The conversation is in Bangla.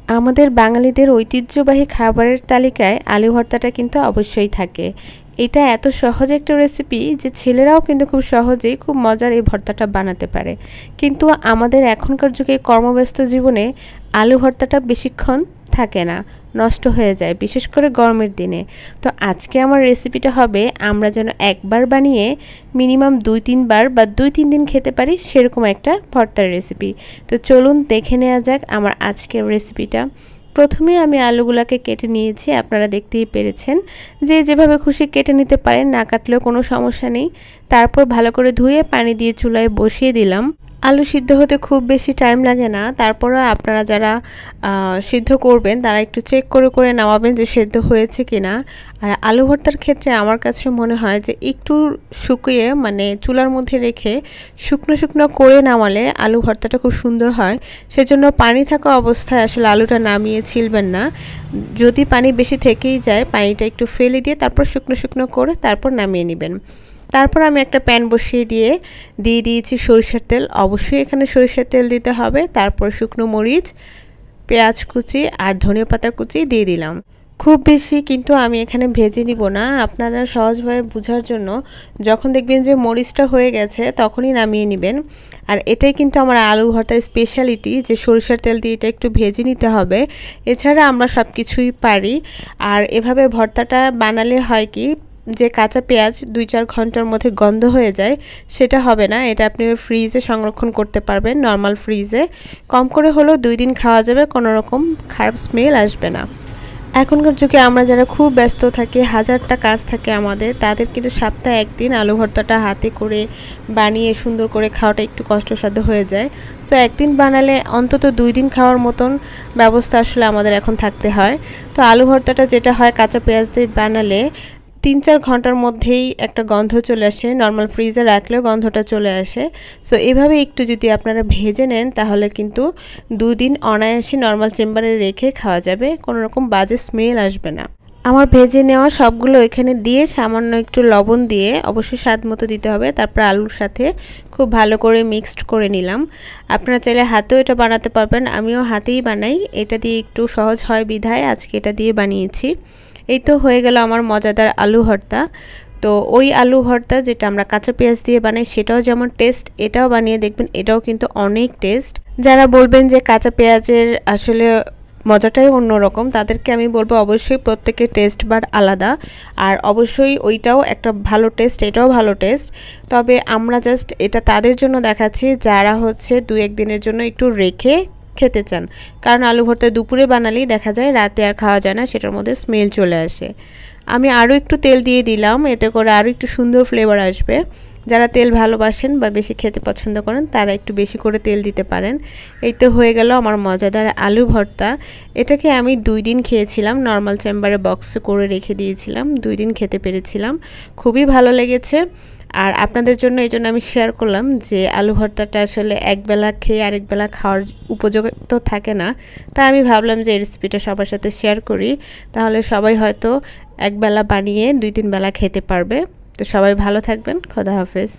আমাদের বাঙালিদের ঐতিহ্যবাহী খাবারের তালিকায় আলু ভর্তাটা কিন্তু অবশ্যই থাকে। এটা এত সহজ একটা রেসিপি যে ছেলেরাও কিন্তু খুব সহজেই খুব মজার এই ভর্তাটা বানাতে পারে। কিন্তু আমাদের এখনকার যুগে কর্মব্যস্ত জীবনে আলু ভর্তাটা বেশিক্ষণ থাকে না, নষ্ট হয়ে যায়, বিশেষ করে গরমের দিনে। তো আজকে আমার রেসিপিটা হবে আমরা যেন একবার বানিয়ে মিনিমাম 2-3 বার বা 2-3 দিন খেতে পারি সেরকম একটা ভর্তার রেসিপি। তো চলুন দেখে নেওয়া যাক আমার আজকের রেসিপিটা। প্রথমে আমি আলুগুলোকে কেটে নিয়েছি, আপনারা দেখতেই পেরেছেন। যেভাবে খুশি কেটে নিতে পারেন, না কাটলেও কোনো সমস্যা নেই। তারপর ভালো করে ধুয়ে পানি দিয়ে চুলায় বসিয়ে দিলাম। আলু সিদ্ধ হতে খুব বেশি টাইম লাগে না, তারপরে আপনারা যারা সিদ্ধ করবেন তারা একটু চেক করে নামাবেন যে সিদ্ধ হয়েছে কিনা। আর আলু ভর্তার ক্ষেত্রে আমার কাছে মনে হয় যে একটু শুকিয়ে মানে চুলার মধ্যে রেখে শুকনো করে নামালে আলু ভর্তাটা খুব সুন্দর হয়। সেজন্য পানি থাকা অবস্থায় আসলে আলুটা নামিয়ে ছিলবেন না। যদি পানি বেশি থেকেই যায় পানিটা একটু ফেলে দিয়ে তারপর শুকনো করে তারপর নামিয়ে নেবেন। তারপর আমি একটা প্যান বসিয়ে দিয়ে দিয়েছি সরিষার তেল। অবশ্যই এখানে সরিষার তেল দিতে হবে। তারপর শুকনো মরিচ, পেঁয়াজ কুচি আর ধনিয়া পাতা কুচি দিয়ে দিলাম। খুব বেশি কিন্তু আমি এখানে ভেজে নিব না, আপনারা সহজভাবে বোঝার জন্য যখন দেখবেন যে মরিচটা হয়ে গেছে তখনই নামিয়ে নেবেন। আর এটাই কিন্তু আমার আলু ভর্তার স্পেশালিটি যে সরিষার তেল দিয়ে এটা একটু ভেজে নিতে হবে। এছাড়া আমরা সব কিছুই পারি। আর এভাবে ভর্তাটা বানালে হয় কি যে কাঁচা পেঁয়াজ 2-4 ঘন্টার মধ্যে গন্ধ হয়ে যায় সেটা হবে না। এটা আপনি ফ্রিজে সংরক্ষণ করতে পারবেন, নর্মাল ফ্রিজে। কম করে হলেও 2 দিন খাওয়া যাবে, কোনো রকম খারাপ স্মেল আসবে না। এখনকার যুগে আমরা যারা খুব ব্যস্ত থাকি, হাজারটা কাজ থাকে আমাদের, তাদের কিন্তু সপ্তাহে 1 দিন আলু ভর্তাটা হাতে করে বানিয়ে সুন্দর করে খাওয়াটা একটু কষ্টসাধ্য হয়ে যায়। সো 1 দিন বানালে অন্তত 2 দিন খাওয়ার মতন ব্যবস্থা আসলে আমাদের এখন থাকতে হয়। তো আলু ভর্তাটা যেটা হয় কাঁচা পেঁয়াজ দিয়ে বানালে 3-4 ঘন্টার মধ্যেই একটা গন্ধ চলে আসে, নর্মাল ফ্রিজে রাখলেও গন্ধটা চলে আসে। সো এভাবে একটু যদি আপনারা ভেজে নেন তাহলে কিন্তু 2 দিন অনায়াসে নর্মাল চেম্বারে রেখে খাওয়া যাবে, কোনো রকম বাজে স্মেল আসবে না। আমার ভেজে নেওয়া সবগুলো এখানে দিয়ে সামান্য একটু লবণ দিয়ে, অবশ্যই স্বাদ মতো দিতে হবে, তারপর আলুর সাথে খুব ভালো করে মিক্সড করে নিলাম। আপনারা চাইলে হাতেও এটা বানাতে পারবেন, আমিও হাতেই বানাই, এটা দিয়ে একটু সহজ হয় বিধায় আজকে এটা দিয়ে বানিয়েছি। এই তো হয়ে গেল আমার মজাদার আলু ভর্তা। তো ওই আলু ভর্তা যেটা আমরা কাঁচা পেঁয়াজ দিয়ে বানাই সেটাও যেমন টেস্ট, এটাও বানিয়ে দেখবেন, এটাও কিন্তু অনেক টেস্ট। যারা বলবেন যে কাঁচা পেঁয়াজের আসলে মজাটাই অন্যরকম, তাদেরকে আমি বলবো অবশ্যই প্রত্যেকের টেস্ট বার আলাদা। আর অবশ্যই ওইটাও একটা ভালো টেস্ট, এটাও ভালো টেস্ট। তবে আমরা জাস্ট এটা তাদের জন্য দেখাচ্ছি যারা হচ্ছে 2-1 দিনের জন্য একটু রেখে খেতে চান। কারণ আলু ভর্তা দুপুরে বানালেই দেখা যায় রাতে আর খাওয়া যায় না, সেটার মধ্যে স্মেল চলে আসে। আমি আরও একটু তেল দিয়ে দিলাম, এতে করে আরও একটু সুন্দর ফ্লেভার আসবে। যারা তেল ভালোবাসেন বা বেশি খেতে পছন্দ করেন তারা একটু বেশি করে তেল দিতে পারেন। এই তো হয়ে গেল আমার মজাদার আলু ভর্তা। এটাকে আমি 2 দিন খেয়েছিলাম, নর্মাল চেম্বারে বক্সে করে রেখে দিয়েছিলাম, 2 দিন খেতে পেরেছিলাম, খুবই ভালো লেগেছে। আর আপনাদের জন্য এই জন্য আমি শেয়ার করলাম যে আলু ভর্তাটা আসলে একবেলা খেয়ে আরেক বেলা খাওয়ার উপযোগী তো থাকে না, তাই আমি ভাবলাম যে এই রেসিপিটা সবার সাথে শেয়ার করি, তাহলে সবাই হয়তো একবেলা বানিয়ে 2-3 বেলা খেতে পারবে। তো সবাই ভালো থাকবেন, খোদা হাফেজ।